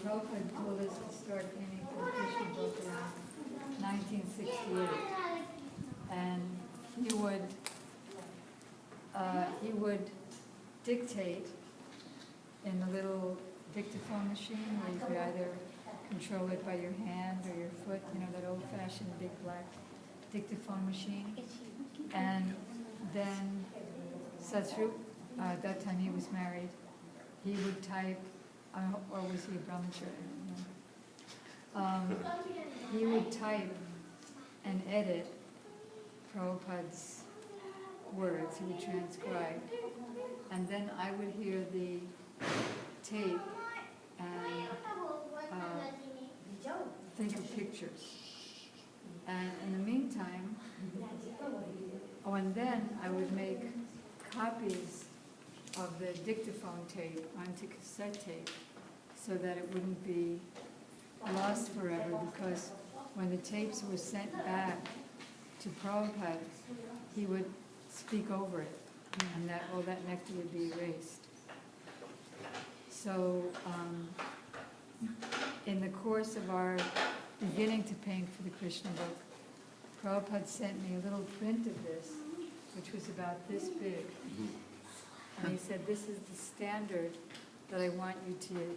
Prabhupada told us to start painting for the Krishna book around 1968, and he would dictate in the little dictaphone machine where you could either control it by your hand or your foot, that old-fashioned big black dictaphone machine. And then Satsrup, at that time he was married, he would type, or was he a brahmachari? He would type and edit Prabhupada's words, he would transcribe. And then I would hear the tape and think of pictures. And in the meantime, and then I would make copies of the dictaphone tape onto cassette tape so that it wouldn't be lost forever, because when the tapes were sent back to Prabhupada, he would speak over it, and all that nectar would be erased. So in the course of our beginning to paint for the Krishna book, Prabhupada sent me a little print of this, which was about this big. And he said, this is the standard that I want you to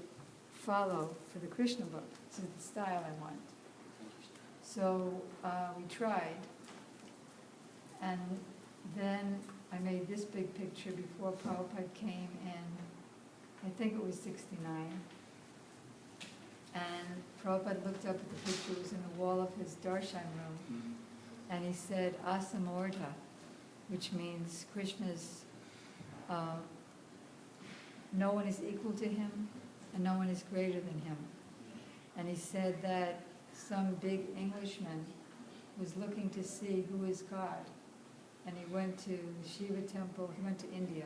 follow for the Krishna book. This is the style I want. So we tried, and then I made this big picture before Prabhupada came in, I think it was 69. And Prabhupada looked up at the picture, it was in the wall of his darshan room, and he said, Asamorta, which means Krishna's, no one is equal to him, and no one is greater than him. And he said that some big Englishman was looking to see who is God. And he went to the Shiva temple, he went to India.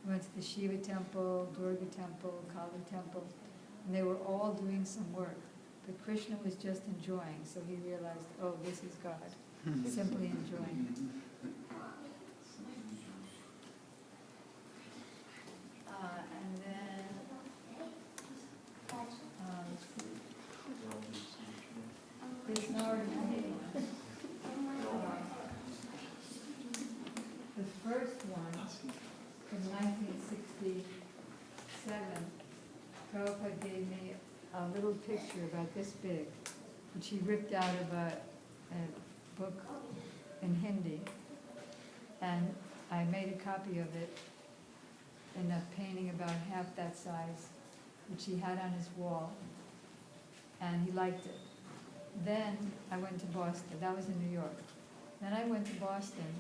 He went to the Shiva temple, Durga temple, Kali temple, and they were all doing some work. But Krishna was just enjoying, so he realized, oh, this is God, simply enjoying. And then, there's no the first one from 1967, Prabhupada gave me a little picture about this big, which he ripped out of a book in Hindi. And I made a copy of it in a painting about half that size, which he had on his wall, and he liked it. Then I went to Boston. That was in New York. Then I went to Boston,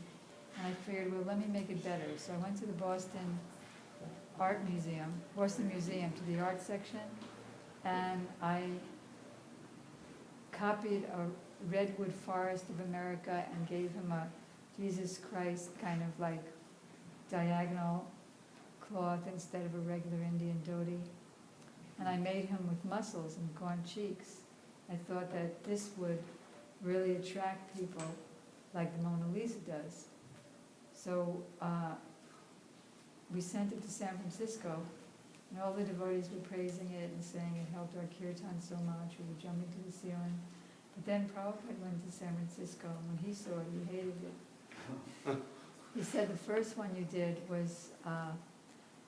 and I figured, well, let me make it better. So I went to the Boston Museum, to the art section, and I copied a redwood forest of America and gave him a Jesus Christ kind of like diagonal cloth instead of a regular Indian dhoti. And I made him with muscles and gaunt cheeks. I thought that this would really attract people like the Mona Lisa does. So we sent it to San Francisco, and all the devotees were praising it and saying it helped our kirtan so much, we were jumping to the ceiling. But then Prabhupada went to San Francisco, and when he saw it, he hated it. He said the first one you did was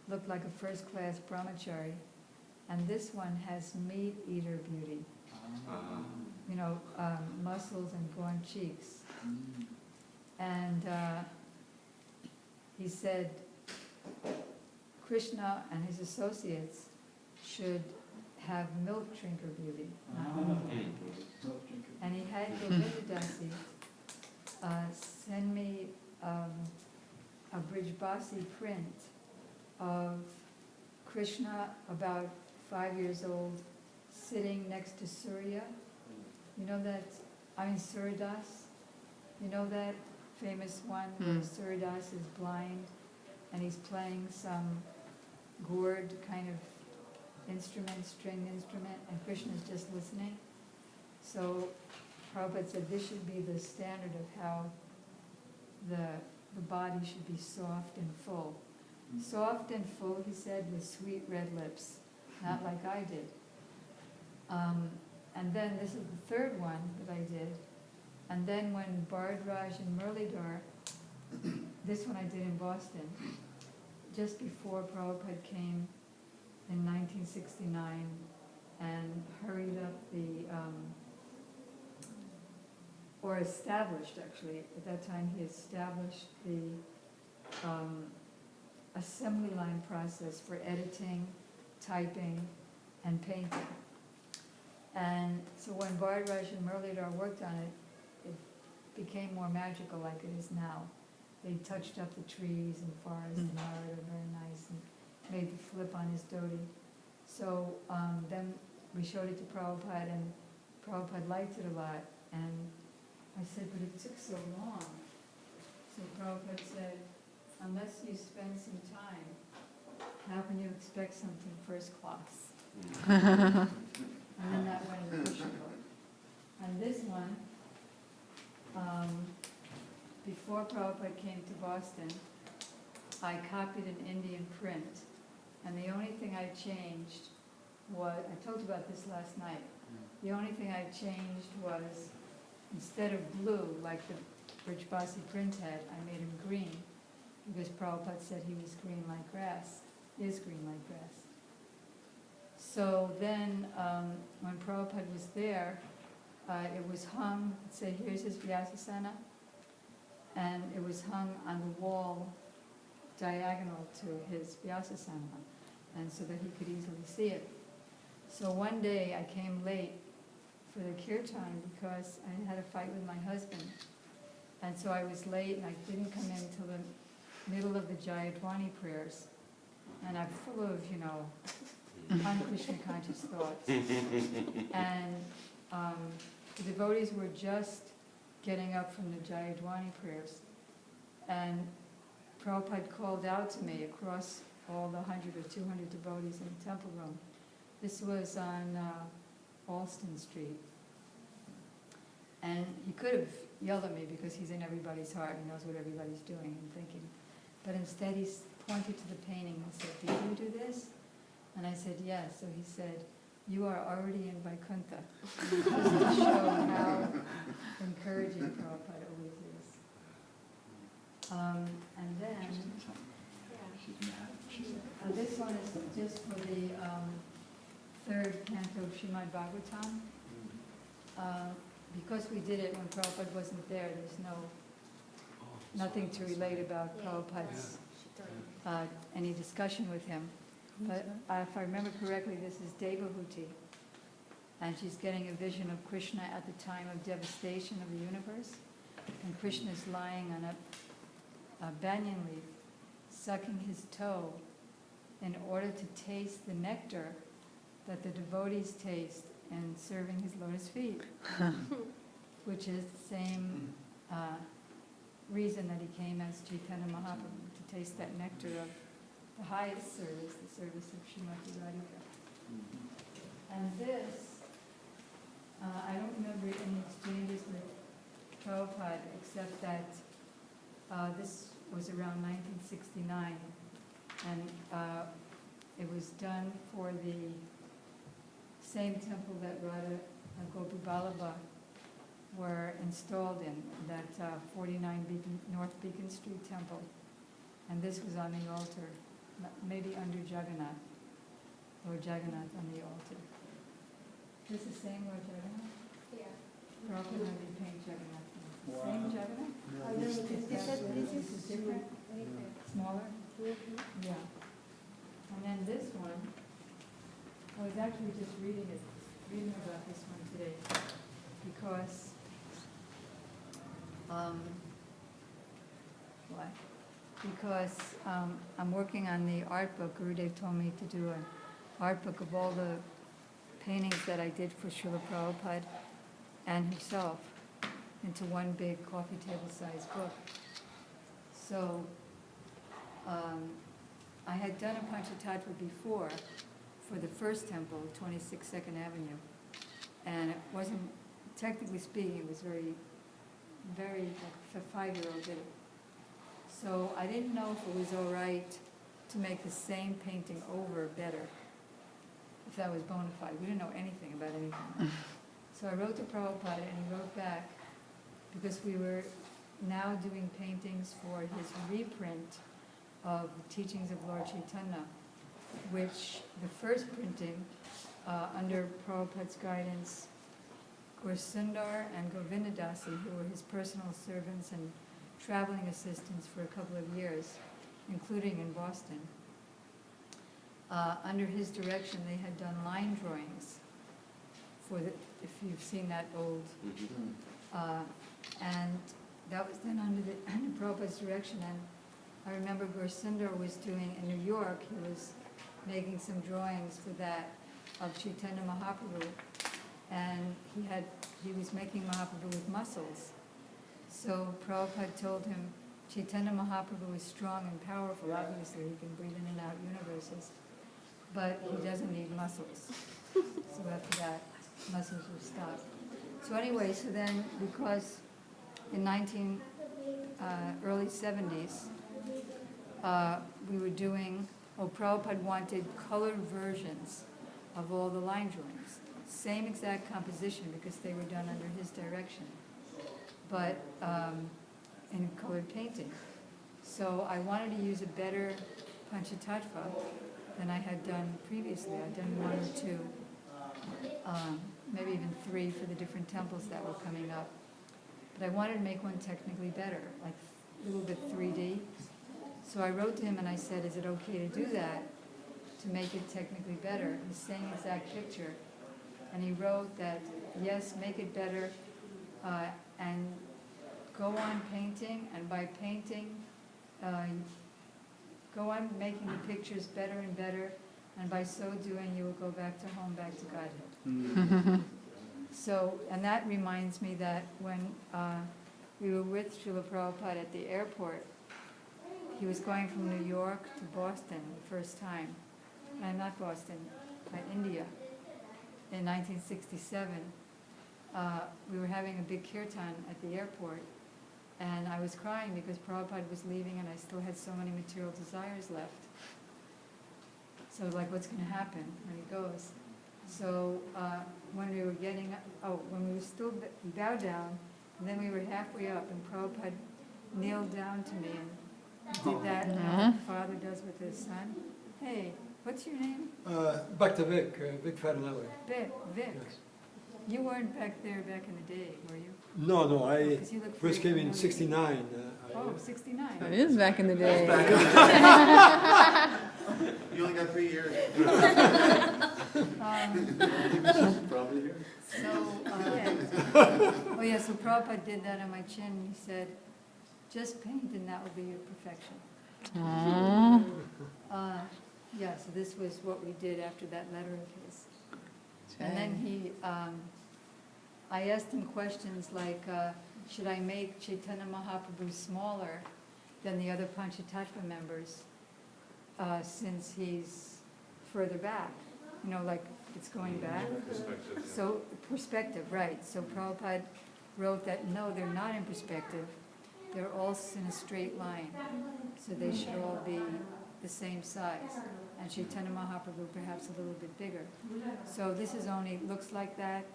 looked like a first-class brahmachari, and this one has meat-eater beauty. Muscles and gaunt cheeks. And he said Krishna and his associates should have milk drinker beauty, not milk drinker beauty. And he had Govindadasi send me a Brijbasi print of Krishna, about 5 years old, sitting next to Surya. You know that, Suryadas? You know that famous one where Suryadas is blind and he's playing some gourd kind of instrument, stringed instrument, and Krishna's just listening. So Prabhupada said this should be the standard of how the body should be soft and full. Soft and full, he said, with sweet red lips, not like I did. And then this is the third one that I did. And then when Bharadwaj and Muralidhar, this one I did in Boston, just before Prabhupada came in 1969 and hurried up or established actually, at that time he established the assembly line process for editing, typing, and painting. And so when Bharadwaj and Muralidhar worked on it, it became more magical like it is now. They touched up the trees and forest and art are very nice and made the flip on his dhoti. So then we showed it to Prabhupada and Prabhupada liked it a lot. And I said, but it took so long. So Prabhupada said, unless you spend some time, how can you expect something first class? And then that went in the Krishna book. And this one, before Prabhupada came to Boston, I copied an Indian print. And the only thing I changed was, I told you about this last night, the only thing I changed was, instead of blue, like the Brijbasi print had, I made him green, because Prabhupada said he was green like grass, is green like grass. So then, when Prabhupada was there, it was hung, say, here's his Vyasasana, and it was hung on the wall diagonal to his Vyasasana, and so that he could easily see it. So one day I came late for the kirtan because I had a fight with my husband, and so I was late and I didn't come in until the middle of the Jayadwani prayers, and I'm full of, un-Krishna conscious thoughts. And the devotees were just getting up from the Jayadwani prayers. And Prabhupada called out to me across all the 100 or 200 devotees in the temple room. This was on Alston Street. And he could have yelled at me because he's in everybody's heart and knows what everybody's doing and thinking. But instead he pointed to the painting and said, did you do this? And I said, yes. So he said, you are already in Vaikuntha. Just to show how encouraging Prabhupada always is. And then, this one is just for the third canto of Srimad Bhagavatam. Because we did it when Prabhupada wasn't there, there's nothing to relate about Prabhupada's any discussion with him. But if I remember correctly, this is Devahuti, and she's getting a vision of Krishna at the time of devastation of the universe, and Krishna is lying on a banyan leaf, sucking his toe in order to taste the nectar that the devotees taste in serving his lotus feet, which is the same reason that he came as Chaitanya Mahaprabhu, to taste that nectar of the highest service, the service of Srimati Radhika. And this, I don't remember any exchanges with Prabhupada, except that this was around 1969, and it was done for the same temple that Radha and Gopi Vallabha were installed in, that 49 North Beacon Street temple. And this was on the altar, maybe under Jagannath, Lord Jagannath on the altar. Is this the same Lord Jagannath? Yeah. Prabhupada had to paint Jagannath. Wow. Same Jagannath? Oh, this is different? Smaller? Mm-hmm. Yeah. And then this one, I was actually just reading about this one today, because, why? Because I'm working on the art book. Gurudev told me to do an art book of all the paintings that I did for Srila Prabhupada and himself into one big coffee table size book. So I had done a Panchatattva before for the first temple, 26 Second Avenue, and it wasn't, technically speaking, it was very, like a 5-year-old did it. So I didn't know if it was all right to make the same painting over better. if that was bona fide. We didn't know anything about anything. So I wrote to Prabhupada, and he wrote back, because we were now doing paintings for his reprint of the Teachings of Lord Chaitanya, which the first printing, under Prabhupada's guidance, Sundar and Govindadasi, who were his personal servants and traveling assistants for a couple of years, including in Boston, under his direction they had done line drawings for the, if you've seen that old, and that was done under Prabhupada's direction. And I remember Sundar was doing, in New York, he was making some drawings for that of Chaitanya Mahaprabhu, and he was making Mahaprabhu with muscles. So Prabhupada told him, Chaitanya Mahaprabhu is strong and powerful, obviously he can breathe in and out universes, but he doesn't need muscles. So after that, muscles were stopped. So anyway, so then, because in early 70s, we were doing, Prabhupada wanted colored versions of all the line drawings. Same exact composition, because they were done under his direction, but in colored painting. So I wanted to use a better Panchatattva than I had done previously. I'd done 1 or 2, maybe even 3 for the different temples that were coming up. But I wanted to make one technically better, like a little bit 3D. So I wrote to him and I said, is it okay to do that, to make it technically better? The same exact picture. And he wrote that, yes, make it better, and go on painting, and by painting, go on making the pictures better and better, and by so doing, you will go back to home, back to Godhead. So, and that reminds me that when we were with Srila Prabhupada at the airport, he was going from New York to Boston the first time, and not Boston, India, in 1967. We were having a big kirtan at the airport, and I was crying because Prabhupada was leaving and I still had so many material desires left. So like, what's going to happen when he goes? So when we were when we were still bowed down, and then we were halfway up, and Prabhupada kneeled down to me and did that, you know, what the father does with his son. Hey, what's your name? Bhakta Vic, Vic Farinelli. Vic. Yes. You weren't back there back in the day, were you? No, I 'Cause you look first very came in familiar. '69. 69. It is back in the day. You only got 3 years. Probably here. So Prabhupada did that on my chin, and he said, just paint and that will be your perfection. So this was what we did after that letter of his. And then I asked him questions like, should I make Chaitanya Mahaprabhu smaller than the other Panchatattva members, since he's further back? You know, like it's going back. So perspective, right. So Prabhupada wrote that, no, they're not in perspective. They're all in a straight line. So they should all be the same size. And Chaitanya Mahaprabhu perhaps a little bit bigger. So this is only, looks like that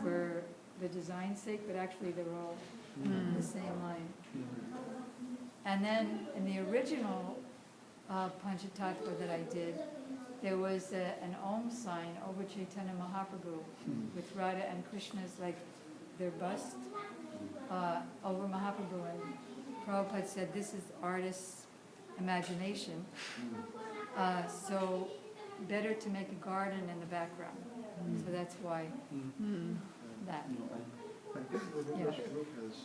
for the design's sake, but actually they're all the same line. And then in the original Panchatattva that I did, there was an Om sign over Chaitanya Mahaprabhu with Radha and Krishna's, like their bust over Mahaprabhu. And Prabhupada said, this is artist's imagination. So better to make a garden in the background. So that's why that. I think the Yeah. Rupa has